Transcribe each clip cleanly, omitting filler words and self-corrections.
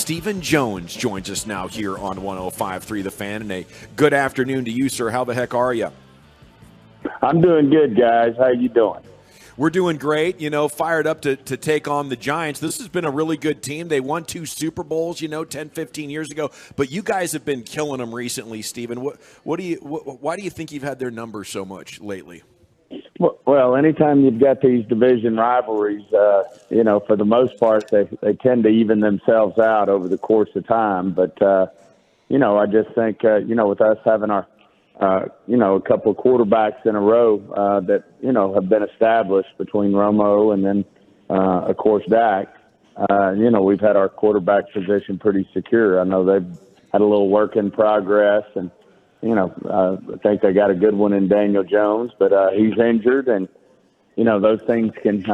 Stephen Jones joins us now here on 105.3 The Fan. And a good afternoon to you, sir. How the heck are you? I'm doing good, guys. How you doing? We're doing great, fired up to take on the Giants. This has been a really good team. They won 2 Super Bowls, 10, 15 years ago. But you guys have been killing them recently, Stephen. Why do you think you've had their number so much lately? Well, anytime you've got these division rivalries, for the most part, they tend to even themselves out over the course of time. But, I just think, with us having our a couple of quarterbacks in a row that, have been established between Romo and then, of course, Dak. We've had our quarterback position pretty secure. I know they've had a little work in progress, and, I think they got a good one in Daniel Jones, but he's injured, and, those things can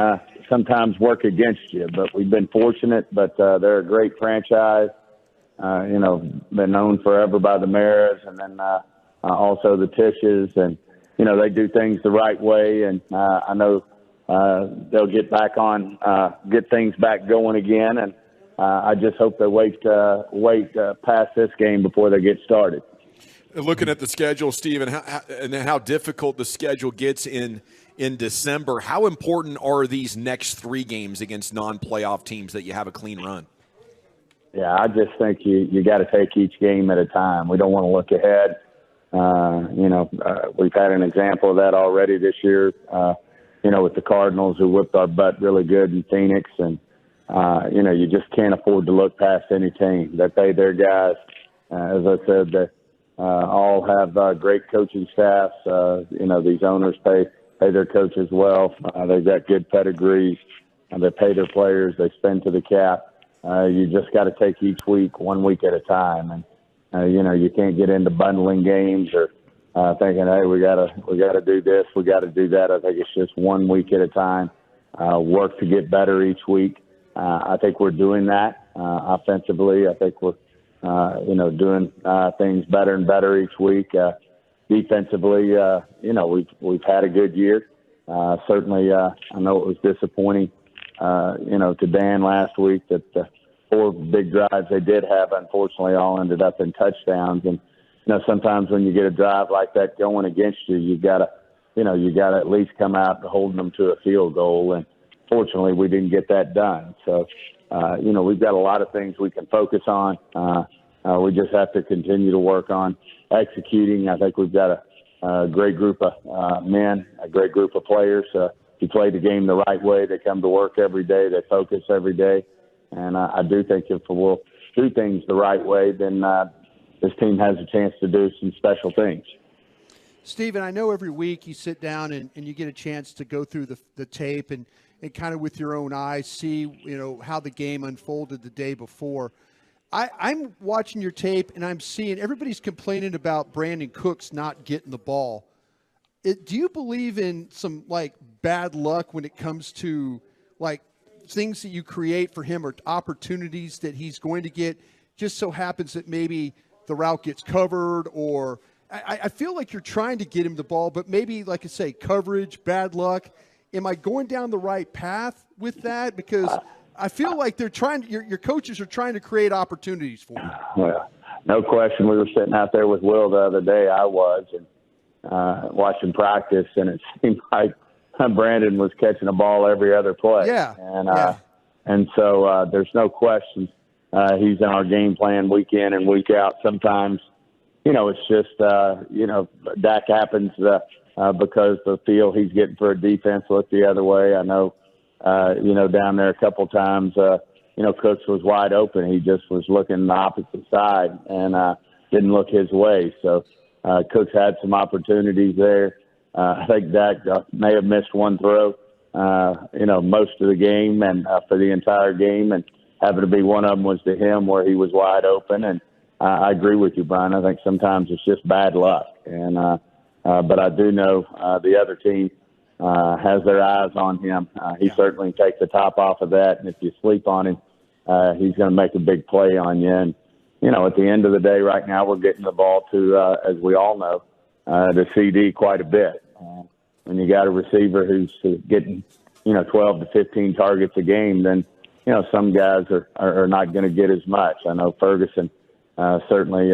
sometimes work against you. But we've been fortunate, but they're a great franchise, been known forever by the Maras, and then also the Tishes, and they do things the right way, and I know they'll get things back going again, and I just hope they wait past this game before they get started. Looking at the schedule, Steve, and how difficult the schedule gets in December, how important are these next 3 games against non-playoff teams that you have a clean run? Yeah, I just think you got to take each game at a time. We don't want to look ahead. We've had an example of that already this year, with the Cardinals, who whipped our butt really good in Phoenix. And, you just can't afford to look past any team. They pay their guys. As I said, they all have great coaching staffs. These owners pay their coaches well. They've got good pedigrees. They pay their players. They spend to the cap. You just got to take each week, 1 week at a time. And, you can't get into bundling games or thinking, hey, we gotta do this, we got to do that. I think it's just 1 week at a time. Work to get better each week. I think we're doing that offensively. I think we're doing things better and better each week. Defensively, we've had a good year. Certainly, I know it was disappointing, to Dan last week that 4 big drives they did have, unfortunately, all ended up in touchdowns. And, sometimes when you get a drive like that going against you, you gotta at least come out holding them to a field goal. And fortunately, we didn't get that done. So, we've got a lot of things we can focus on. We just have to continue to work on executing. I think we've got a great group of men, a great group of players who play the game the right way. They come to work every day. They focus every day. And I do think if we'll do things the right way, then this team has a chance to do some special things. Stephen, I know every week you sit down and you get a chance to go through the tape and kind of with your own eyes see, how the game unfolded the day before. I'm watching your tape and I'm seeing everybody's complaining about Brandon Cooks not getting the ball. Do you believe in some, bad luck when it comes to, things that you create for him or opportunities that he's going to get, just so happens that maybe the route gets covered, or I feel like you're trying to get him the ball, but maybe, like I say, coverage, bad luck. Am I going down the right path with that? Because I feel like they're trying. Your coaches are trying to create opportunities for him. Well, no question. We were sitting out there with Will the other day. I was and watching practice, and it seemed like Brandon was catching a ball every other play. Yeah. And so there's no question he's in our game plan week in and week out. Sometimes, it's just, Dak happens because the feel he's getting for a defense look the other way. I know, down there a couple times, Cooks was wide open. He just was looking the opposite side and didn't look his way. So Cooks had some opportunities there. I think Dak may have missed one throw, most of the game and for the entire game, and happened to be one of them was to him where he was wide open. And I agree with you, Brian. I think sometimes it's just bad luck. And but I do know the other team has their eyes on him. He certainly takes the top off of that, and if you sleep on him, he's going to make a big play on you. And at the end of the day, right now we're getting the ball to, as we all know, the CD quite a bit. When you got a receiver who's getting, 12 to 15 targets a game, then some guys are not going to get as much. I know Ferguson certainly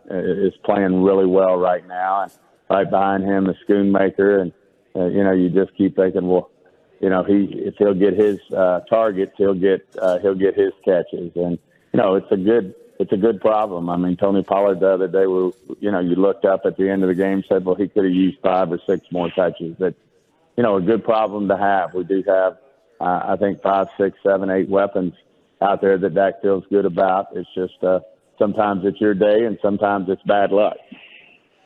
is playing really well right now. And right behind him is Schoonmaker. And, you just keep thinking, well, if he'll get his targets, he'll get his catches. And, it's a good problem. I mean, Tony Pollard the other day, you looked up at the end of the game and said, well, he could have used 5 or 6 more touches. That's, a good problem to have. We do have, I think, 5, 6, 7, 8 weapons out there that Dak feels good about. It's just sometimes it's your day and sometimes it's bad luck.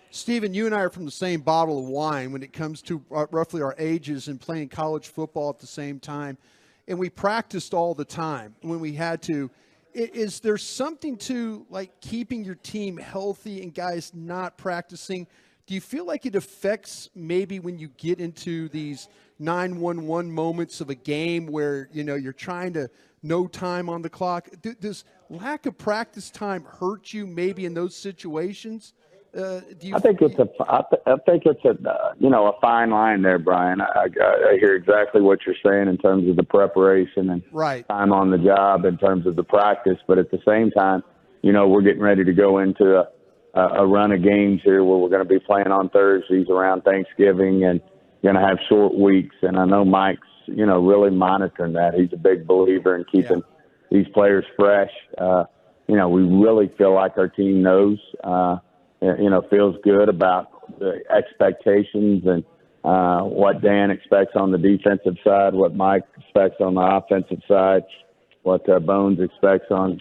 Stephen, you and I are from the same bottle of wine when it comes to roughly our ages and playing college football at the same time. And we practiced all the time when we had to. Is there something to, like, keeping your team healthy and guys not practicing? Do you feel like it affects maybe when you get into these 9-1-1 moments of a game where, you're trying to no time on the clock? Does lack of practice time hurt you maybe in those situations? I think it's a fine line there, Brian. I hear exactly what you're saying in terms of the preparation and time on the job in terms of the practice. But at the same time, we're getting ready to go into a run of games here where we're going to be playing on Thursdays around Thanksgiving and going to have short weeks. And I know Mike's, really monitoring that. He's a big believer in keeping these players fresh. We really feel like our team knows, feels good about the expectations and what Dan expects on the defensive side, what Mike expects on the offensive side, what Bones expects on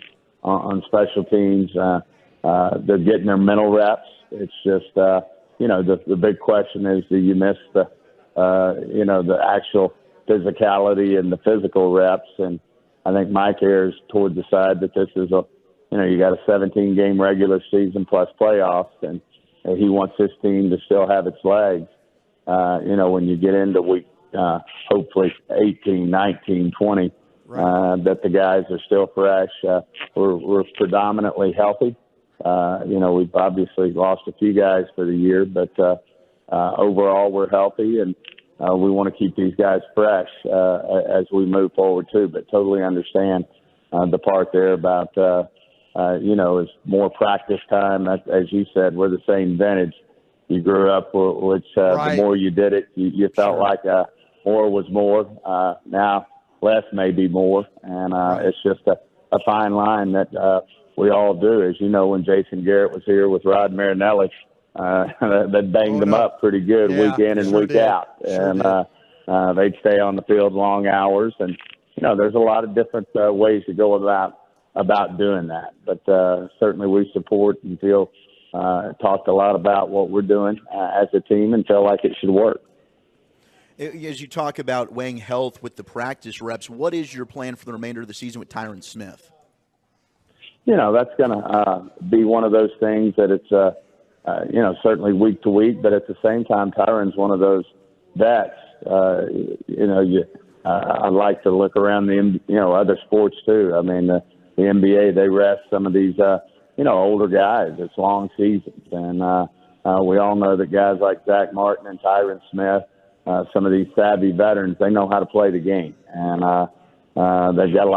special teams. They're getting their mental reps. It's just, the big question is, do you miss the actual physicality and the physical reps? And I think Mike errs toward the side that this is you got a 17-game regular season plus playoffs, and he wants his team to still have its legs. When you get into week, hopefully 18, 19, 20, that the guys are still fresh. We're predominantly healthy. We've obviously lost a few guys for the year, but overall we're healthy, and we want to keep these guys fresh as we move forward too. But totally understand the part there about is more practice time. As you said, we're the same vintage. You grew up, which the more you did it, you felt like more was more. Now less may be more, and it's just a fine line that we all do. As you know, when Jason Garrett was here with Rod Marinelli, they banged them up pretty good week in and week out. And they'd stay on the field long hours. And, there's a lot of different ways to go about doing that. But certainly we support and feel talked a lot about what we're doing as a team and feel like it should work. As you talk about weighing health with the practice reps, what is your plan for the remainder of the season with Tyron Smith? That's going to be one of those things that it's, certainly week to week, but at the same time, Tyron's one of those vets. I'd like to look around the, other sports too. I mean, the NBA, they rest some of these, older guys. It's long seasons. And we all know that guys like Zach Martin and Tyron Smith, some of these savvy veterans, they know how to play the game. And they've got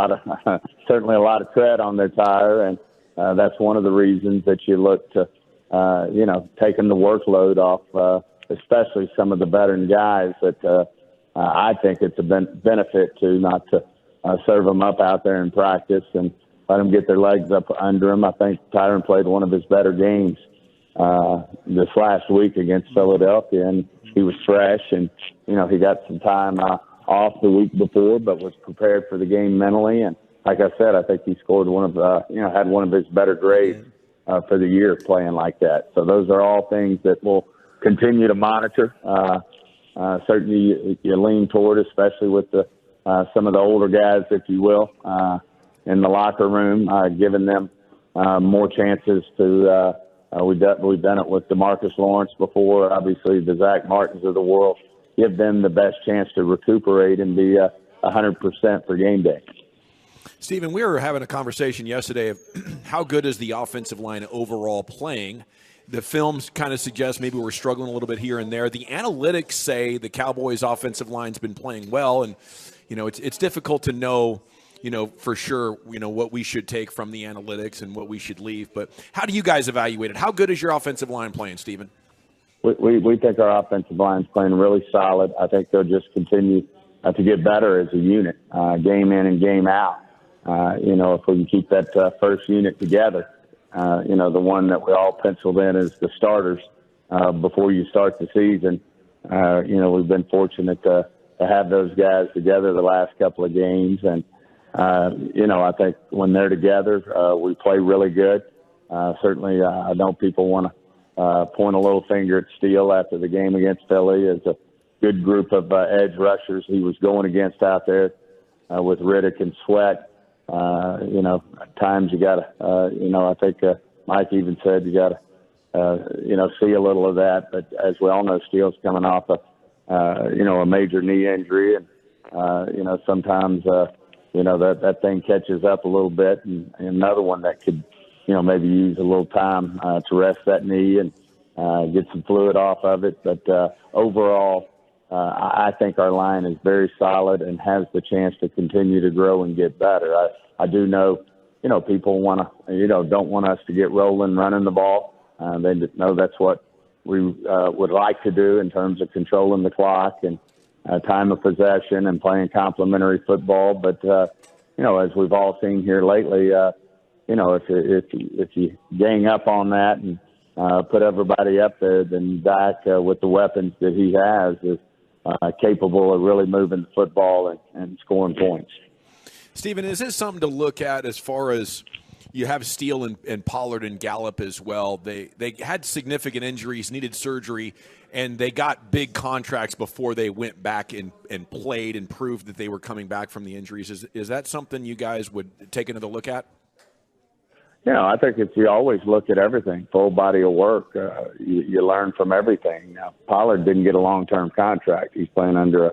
certainly a lot of tread on their tire. And that's one of the reasons that you look to, taking the workload off, especially some of the veteran guys that I think it's a benefit to not to serve them up out there in practice and let them get their legs up under them. I think Tyron played one of his better games this last week against Philadelphia, and he was fresh, and, he got some time off the week before, but was prepared for the game mentally. And like I said, I think he scored had one of his better grades for the year playing like that. So those are all things that we'll continue to monitor. Certainly you lean toward, especially with some of the older guys, if you will, in the locker room, giving them more chances to we've done it with DeMarcus Lawrence before, obviously the Zach Martins of the world. Give them the best chance to recuperate and be 100% for game day. Stephen, we were having a conversation yesterday of how good is the offensive line overall playing. The films kind of suggest maybe we're struggling a little bit here and there. The analytics say the Cowboys' offensive line's been playing well, and it's difficult to know for sure, what we should take from the analytics and what we should leave. But how do you guys evaluate it? How good is your offensive line playing, Stephen? We think our offensive line's playing really solid. I think they'll just continue to get better as a unit, game in and game out. If we can keep that first unit together, the one that we all penciled in as the starters before you start the season. We've been fortunate to have those guys together the last couple of games. And, I think when they're together, we play really good. Certainly, I know people want to point a little finger at Steele after the game against Philly. As a good group of edge rushers he was going against out there with Riddick and Sweat. At times you got to, I think Mike even said you got to, see a little of that. But as we all know, Steele's coming off a major knee injury. And, sometimes, that thing catches up a little bit. And another one that could, maybe use a little time to rest that knee and get some fluid off of it. But overall, I think our line is very solid and has the chance to continue to grow and get better. I do know, people want to, don't want us to get rolling, running the ball. They know that's what we would like to do in terms of controlling the clock and time of possession and playing complementary football. But, as we've all seen here lately, if you gang up on that and put everybody up there, then Dak, with the weapons that he has, is capable of really moving the football and scoring points. Stephen, is this something to look at as far as you have Steele and Pollard and Gallup as well? They had significant injuries, needed surgery, and they got big contracts before they went back and played and proved that they were coming back from the injuries. Is that something you guys would take another look at? I think if you always look at everything, full body of work, you learn from everything. Now, Pollard didn't get a long-term contract. He's playing under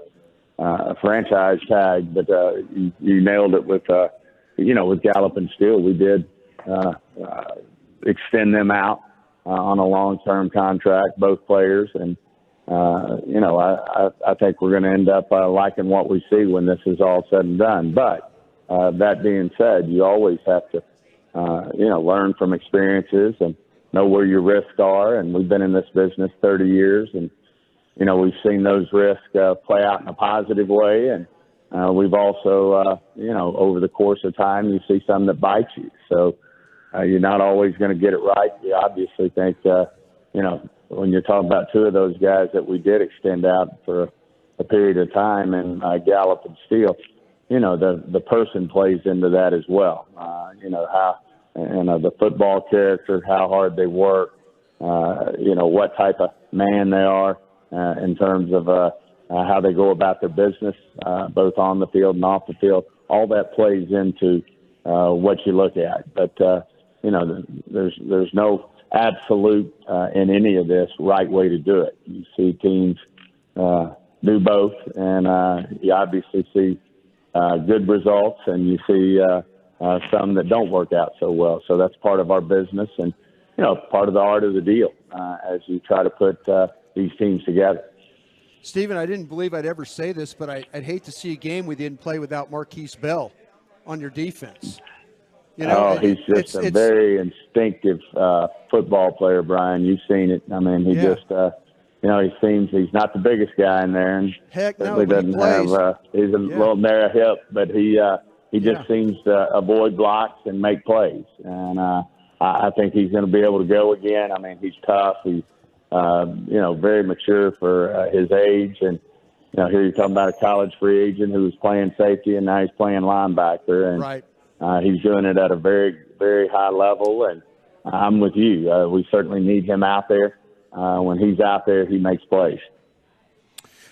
a franchise tag, but you nailed it with Gallup and Steele. We did extend them out on a long-term contract, both players. And, I think we're going to end up liking what we see when this is all said and done. But that being said, you always have to, learn from experiences and know where your risks are. And we've been in this business 30 years, and, we've seen those risks play out in a positive way. And we've also, over the course of time, you see some that bite you. So you're not always going to get it right. You obviously think, when you're talking about two of those guys that we did extend out for a period of time, and Gallup and Steele, the person plays into that as well. How, the football character, how hard they work, what type of man they are in terms of how they go about their business, both on the field and off the field. All that plays into what you look at. But, there's no absolute in any of this right way to do it. You see teams do both, and you obviously see good results, and you see some that don't work out so well. So that's part of our business and, part of the art of the deal as you try to put these teams together. Stephen, I didn't believe I'd ever say this, but I'd hate to see a game we didn't play without Marquise Bell on your defense. He's just a very instinctive football player, Brian. You've seen it. I mean, he just, he seems he's not the biggest guy in there, and heck no, he doesn't have. He's a little narrow hip, but he just seems to avoid blocks and make plays. And I think he's going to be able to go again. I mean, he's tough. He's very mature for his age, and here you're talking about a college free agent who was playing safety, and now he's playing linebacker, and right. He's doing it at a very, very high level. And I'm with you. We certainly need him out there. When he's out there, he makes plays.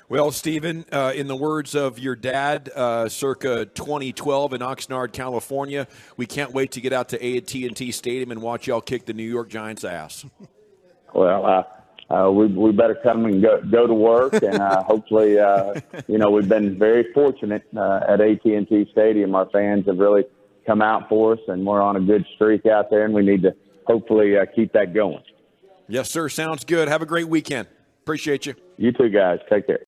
Well, Stephen, in the words of your dad, circa 2012 in Oxnard, California, we can't wait to get out to AT&T Stadium and watch y'all kick the New York Giants' ass. Well, we better come and go to work, and hopefully, we've been very fortunate at AT&T Stadium. Our fans have really come out for us, and we're on a good streak out there, and we need to hopefully keep that going. Yes, sir. Sounds good. Have a great weekend. Appreciate you. You too, guys. Take care.